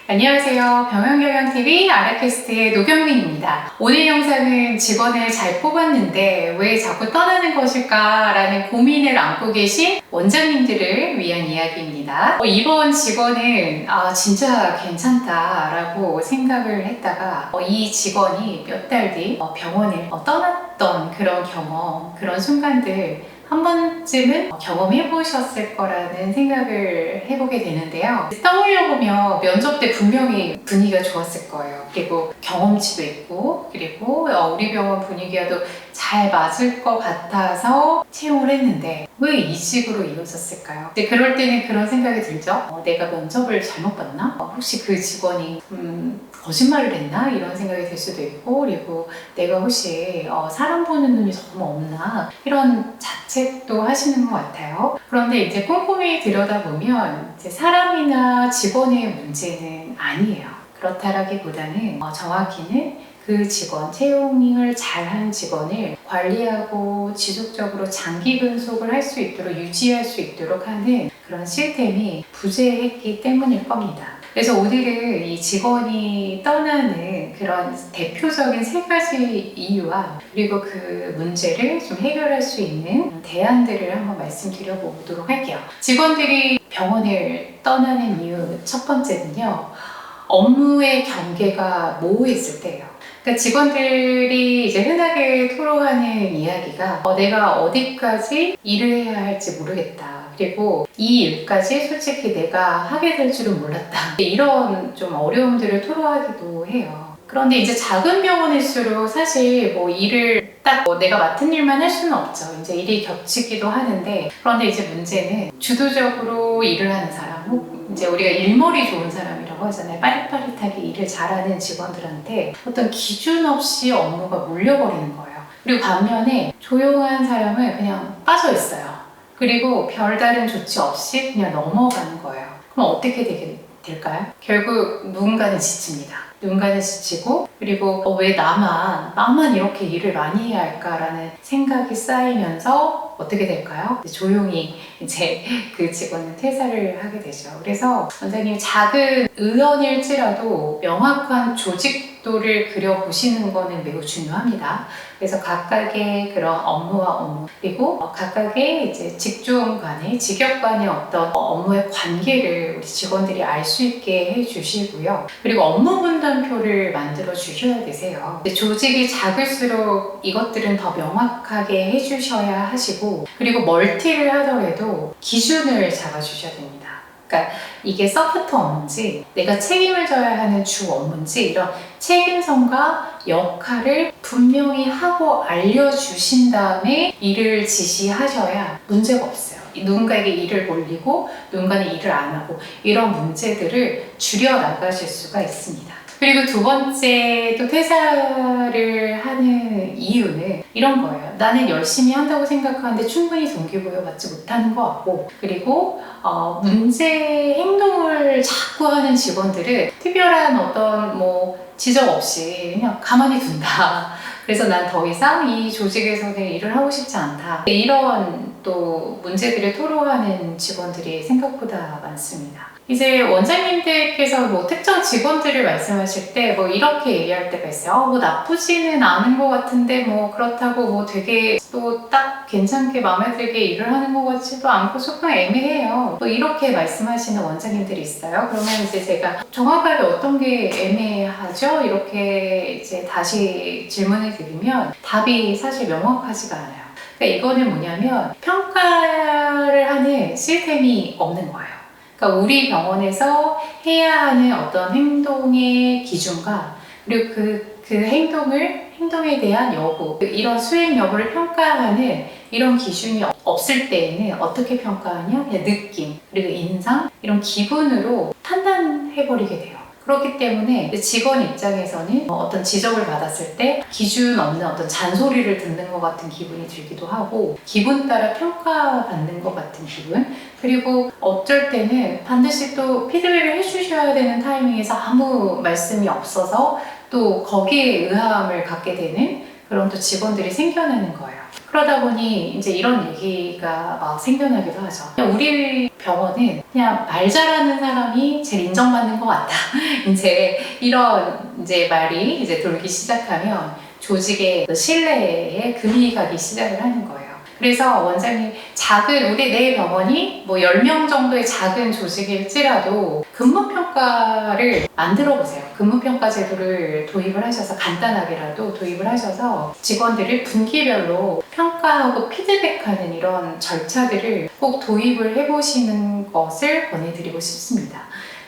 안녕하세요. 병영경영TV 아라캐스트의 노경민입니다. 오늘 영상은 직원을 잘 뽑았는데 왜 자꾸 떠나는 것일까 라는 고민을 안고 계신 원장님들을 위한 이야기입니다. 이번 직원은 진짜 괜찮다 라고 생각을 했다가 이 직원이 몇 달 뒤 병원을 떠났던 그런 경험, 그런 순간들 한 번쯤은 경험해 보셨을 거라는 생각을 해보게 되는데요. 떠올려 보면 면접 때 분명히 분위기가 좋았을 거예요. 그리고 경험치도 있고, 그리고 우리 병원 분위기와도 잘 맞을 것 같아서 채용을 했는데 왜 이직으로 이어졌을까요? 이제 그럴 때는 그런 생각이 들죠. 내가 면접을 잘못 봤나? 혹시 그 직원이 거짓말을 했나? 이런 생각이 들 수도 있고, 그리고 내가 혹시 사람 보는 눈이 너무 없나? 이런 자책도 하시는 것 같아요. 그런데 이제 꼼꼼히 들여다보면 이제 사람이나 직원의 문제는 아니에요. 그렇다라기보다는 정확히는 그 직원, 채용을 잘한 직원을 관리하고 지속적으로 장기 근속을 할 수 있도록 유지할 수 있도록 하는 그런 시스템이 부재했기 때문일 겁니다. 그래서 오늘은 이 직원이 떠나는 그런 대표적인 3가지 이유와 그리고 그 문제를 좀 해결할 수 있는 대안들을 한번 말씀드려 보도록 할게요. 직원들이 병원을 떠나는 이유 첫 번째는요, 업무의 경계가 모호했을 때예요. 그러니까 직원들이 이제 흔하게 토로하는 이야기가 내가 어디까지 일을 해야 할지 모르겠다. 그리고 이 일까지 솔직히 내가 하게 될 줄은 몰랐다. 이런 좀 어려움들을 토로하기도 해요. 그런데 이제 작은 병원일수록 사실 일을 딱 내가 맡은 일만 할 수는 없죠. 이제 일이 겹치기도 하는데, 그런데 이제 문제는 주도적으로 일을 하는 사람, 혹은 이제 우리가 일머리 좋은 사람이라고 하잖아요. 빠릿빠릿하게 일을 잘하는 직원들한테 어떤 기준 없이 업무가 몰려버리는 거예요. 그리고 반면에 조용한 사람은 그냥 빠져 있어요. 그리고 별다른 조치 없이 그냥 넘어가는 거예요. 그럼 어떻게 될까요? 결국 누군가는 지칩니다. 누군가는 지치고, 그리고 왜 나만 이렇게 일을 많이 해야 할까라는 생각이 쌓이면서 어떻게 될까요? 조용히 이제 그 직원은 퇴사를 하게 되죠. 그래서 원장님, 작은 의원일지라도 명확한 조직도를 그려보시는 거는 매우 중요합니다. 그래서 각각의 그런 업무와 업무, 그리고 각각의 이제 직종 간의, 직역 간의 어떤 업무의 관계를 우리 직원들이 알 수 있게 해주시고요. 그리고 업무 분담표를 만들어 주셔야 되세요. 조직이 작을수록 이것들은 더 명확하게 해주셔야 하시고, 그리고 멀티를 하더라도 기준을 잡아주셔야 됩니다. 그러니까 이게 서포트 업무인지 내가 책임을 져야 하는 주 업무인지 이런 책임성과 역할을 분명히 하고 알려주신 다음에 일을 지시하셔야 문제가 없어요. 누군가에게 일을 몰리고 누군가는 일을 안 하고 이런 문제들을 줄여나가실 수가 있습니다. 그리고 두 번째 또 퇴사를 하는 이유는 이런 거예요. 나는 열심히 한다고 생각하는데 충분히 동기부여 받지 못하는 것 같고, 그리고 문제 행동을 자꾸 하는 직원들은 특별한 어떤 지적 없이 그냥 가만히 둔다. 그래서 난 더 이상 이 조직에서는 일을 하고 싶지 않다. 이런 또 문제들을 토로하는 직원들이 생각보다 많습니다. 이제 원장님들께서 특정 직원들을 말씀하실 때 이렇게 얘기할 때가 있어요. 나쁘지는 않은 것 같은데 그렇다고 되게 또 딱 괜찮게 마음에 들게 일을 하는 것 같지도 않고 조금 애매해요. 이렇게 말씀하시는 원장님들이 있어요. 그러면 이제 제가 정확하게 어떤 게 애매하죠? 이렇게 이제 다시 질문을 드리면 답이 사실 명확하지가 않아요. 그러니까 이거는 뭐냐면 평가를 하는 시스템이 없는 거예요. 그러니까 우리 병원에서 해야 하는 어떤 행동의 기준과 그리고 그 행동에 대한 여부, 이런 수행 여부를 평가하는 이런 기준이 없을 때에는 어떻게 평가하냐? 그냥 느낌, 그리고 인상, 이런 기분으로 판단해버리게 돼요. 그렇기 때문에 직원 입장에서는 어떤 지적을 받았을 때 기준 없는 어떤 잔소리를 듣는 것 같은 기분이 들기도 하고, 기분 따라 평가받는 것 같은 기분, 그리고 어쩔 때는 반드시 또 피드백을 해주셔야 되는 타이밍에서 아무 말씀이 없어서 또 거기에 의아함을 갖게 되는 그런 또 직원들이 생겨나는 거예요. 그러다 보니 이제 이런 얘기가 막 생겨나기도 하죠. 그냥 우리 병원은 그냥 말 잘하는 사람이 제일 인정받는 것 같다. 이제 이런 이제 말이 이제 돌기 시작하면 조직의 신뢰에 금이 가기 시작을 하는 거예요. 그래서 원장님, 우리 내 병원이 뭐 10명 정도의 작은 조직일지라도 근무평가를 만들어 보세요. 근무평가 제도를 도입을 하셔서 간단하게라도 도입을 하셔서 직원들을 분기별로 평가하고 피드백하는 이런 절차들을 꼭 도입을 해보시는 것을 권해드리고 싶습니다.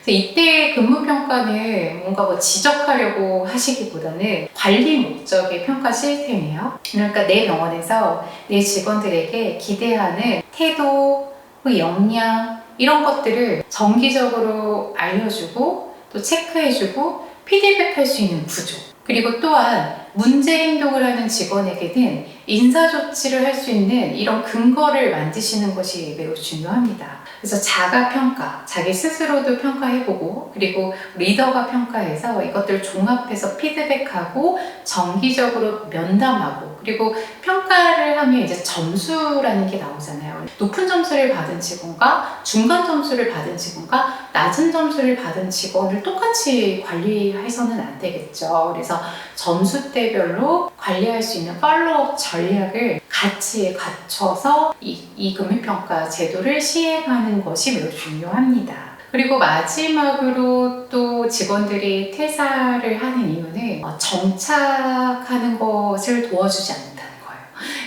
이때 근무평가는 뭔가 뭐 지적하려고 하시기보다는 관리 목적의 평가 시스템이에요. 그러니까 내 병원에서 내 직원들에게 기대하는 태도, 역량 이런 것들을 정기적으로 알려주고 또 체크해주고 피드백할 수 있는 구조. 그리고 또한 문제 행동을 하는 직원에게는 인사조치를 할 수 있는 이런 근거를 만드시는 것이 매우 중요합니다. 그래서 자가평가, 자기 스스로도 평가해보고 그리고 리더가 평가해서 이것들을 종합해서 피드백하고 정기적으로 면담하고 그리고 평가를 하면 이제 점수라는 게 나오잖아요. 높은 점수를 받은 직원과 중간 점수를 받은 직원과 낮은 점수를 받은 직원을 똑같이 관리해서는 안 되겠죠. 그래서 점수대별로 관리할 수 있는 팔로우업 전략을 같이 갖춰서 이 금융평가 제도를 시행하는 것이 매우 중요합니다. 그리고 마지막으로 또 직원들이 퇴사를 하는 이유는 정착하는 것을 도와주지 않는다는 거예요.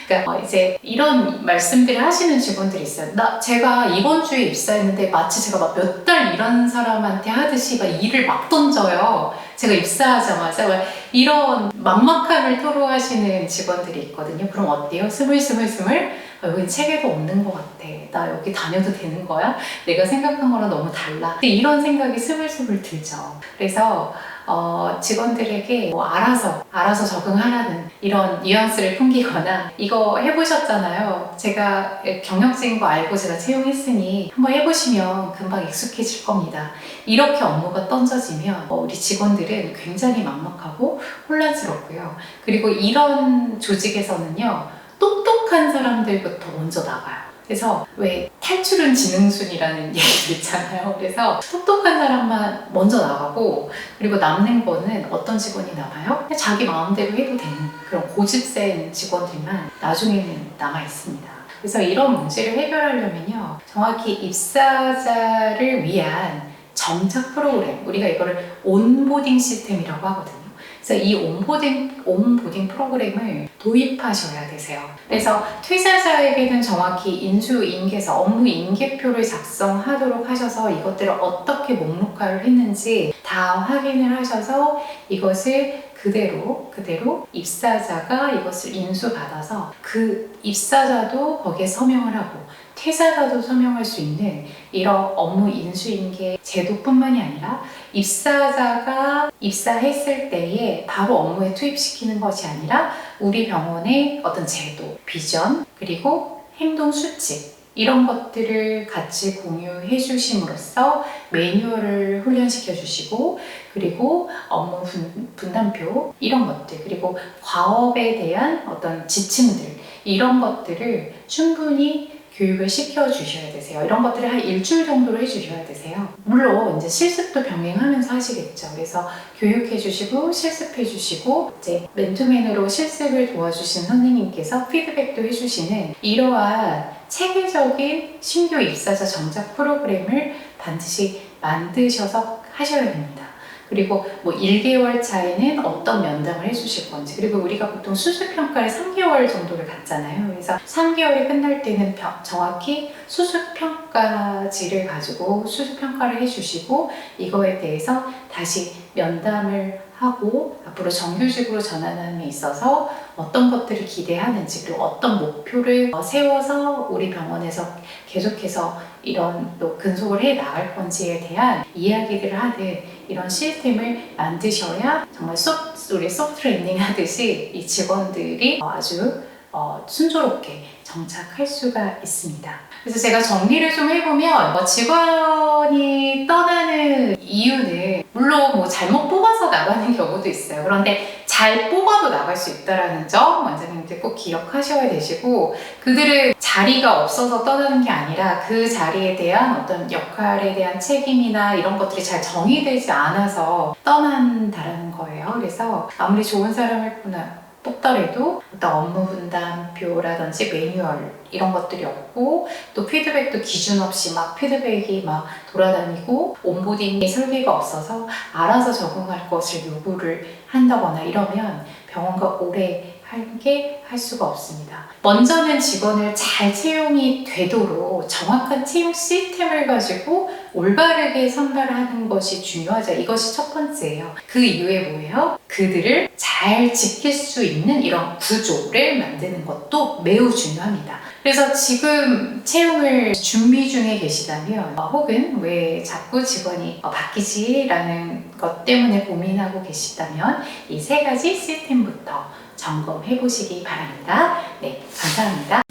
그러니까 이제 이런 말씀들을 하시는 직원들이 있어요. 제가 이번 주에 입사했는데 마치 제가 막 몇 달 일하는 사람한테 하듯이 막 일을 막 던져요. 제가 입사하자마자 이런 막막함을 토로하시는 직원들이 있거든요. 그럼 어때요? 스물스물스물? 여긴 체계도 없는 것 같아. 나 여기 다녀도 되는 거야? 내가 생각한 거랑 너무 달라. 근데 이런 생각이 스물스물 들죠. 그래서 직원들에게 뭐 알아서 적응하라는 이런 뉘앙스를 풍기거나 이거 해보셨잖아요. 제가 경력직인 거 알고 제가 채용했으니 한번 해보시면 금방 익숙해질 겁니다. 이렇게 업무가 던져지면 우리 직원들은 굉장히 막막하고 혼란스럽고요. 그리고 이런 조직에서는요, 똑똑한 사람들부터 먼저 나가요. 그래서 왜 탈출은 지능순이라는 얘기도 있잖아요. 그래서 똑똑한 사람만 먼저 나가고 그리고 남는 거는 어떤 직원이 남아요? 그냥 자기 마음대로 해도 되는 그런 고집센 직원들만 나중에는 남아 있습니다. 그래서 이런 문제를 해결하려면요, 정확히 입사자를 위한 정착 프로그램, 우리가 이거를 온보딩 시스템이라고 하거든요. 그래서 이 온보딩 프로그램을 도입하셔야 되세요. 그래서 퇴사자에게는 정확히 인수인계서, 업무 인계표를 작성하도록 하셔서 이것들을 어떻게 목록화를 했는지 다 확인을 하셔서 이것을 그대로 입사자가 이것을 인수받아서 그 입사자도 거기에 서명을 하고 퇴사자도 서명할 수 있는 이런 업무 인수인계 제도뿐만이 아니라 입사자가 입사했을 때에 바로 업무에 투입시키는 것이 아니라 우리 병원의 어떤 제도, 비전, 그리고 행동 수칙 이런 것들을 같이 공유해 주심으로써 매뉴얼을 훈련시켜 주시고 그리고 업무 분담표 이런 것들 그리고 과업에 대한 어떤 지침들 이런 것들을 충분히 교육을 시켜주셔야 되세요. 이런 것들을 한 일주일 정도로 해주셔야 되세요. 물론 이제 실습도 병행하면서 하시겠죠. 그래서 교육해주시고 실습해주시고 이제 맨투맨으로 실습을 도와주신 선생님께서 피드백도 해주시는 이러한 체계적인 신규 입사자 정착 프로그램을 반드시 만드셔서 하셔야 됩니다. 그리고 뭐 1개월 차에는 어떤 면담을 해주실 건지 그리고 우리가 보통 수습평가를 3개월 정도를 갖잖아요. 그래서 3개월이 끝날 때는 정확히 수습평가지를 가지고 수습평가를 해주시고 이거에 대해서 다시 면담을 하고 앞으로 정규직으로 전환함에 있어서 어떤 것들을 기대하는지 그리고 어떤 목표를 세워서 우리 병원에서 계속해서 이런 또 근속을 해 나갈 건지에 대한 이야기들을 하는 이런 시스템을 만드셔야 정말 우리 소프트 랜딩 하듯이 이 직원들이 아주 순조롭게 정착할 수가 있습니다. 그래서 제가 정리를 좀 해보면 직원이 떠나는 이유는 물론 뭐 잘못 뽑아서 나가는 경우도 있어요. 그런데 잘 뽑아도 나갈 수 있다는 점 원장님들 꼭 기억하셔야 되시고, 그들은 자리가 없어서 떠나는 게 아니라 그 자리에 대한 어떤 역할에 대한 책임이나 이런 것들이 잘 정의되지 않아서 떠난다라는 거예요. 그래서 아무리 좋은 사람을 뽑더라도 어떤 업무 분담표라든지 매뉴얼 이런 것들이 없고, 또 피드백도 기준 없이 막 피드백이 막 돌아다니고, 온보딩 설계가 없어서 알아서 적응할 것을 요구를 한다거나 이러면 병원과 오래 할 수가 없습니다. 먼저는 직원을 잘 채용이 되도록 정확한 채용 시스템을 가지고 올바르게 선발하는 것이 중요하죠. 이것이 첫 번째예요. 그 이후에 뭐예요? 그들을 잘 지킬 수 있는 이런 구조를 만드는 것도 매우 중요합니다. 그래서 지금 채용을 준비 중에 계시다면, 혹은 왜 자꾸 직원이 바뀌지라는 것 때문에 고민하고 계시다면 이 세 가지 시스템부터 점검해 보시기 바랍니다. 네, 감사합니다.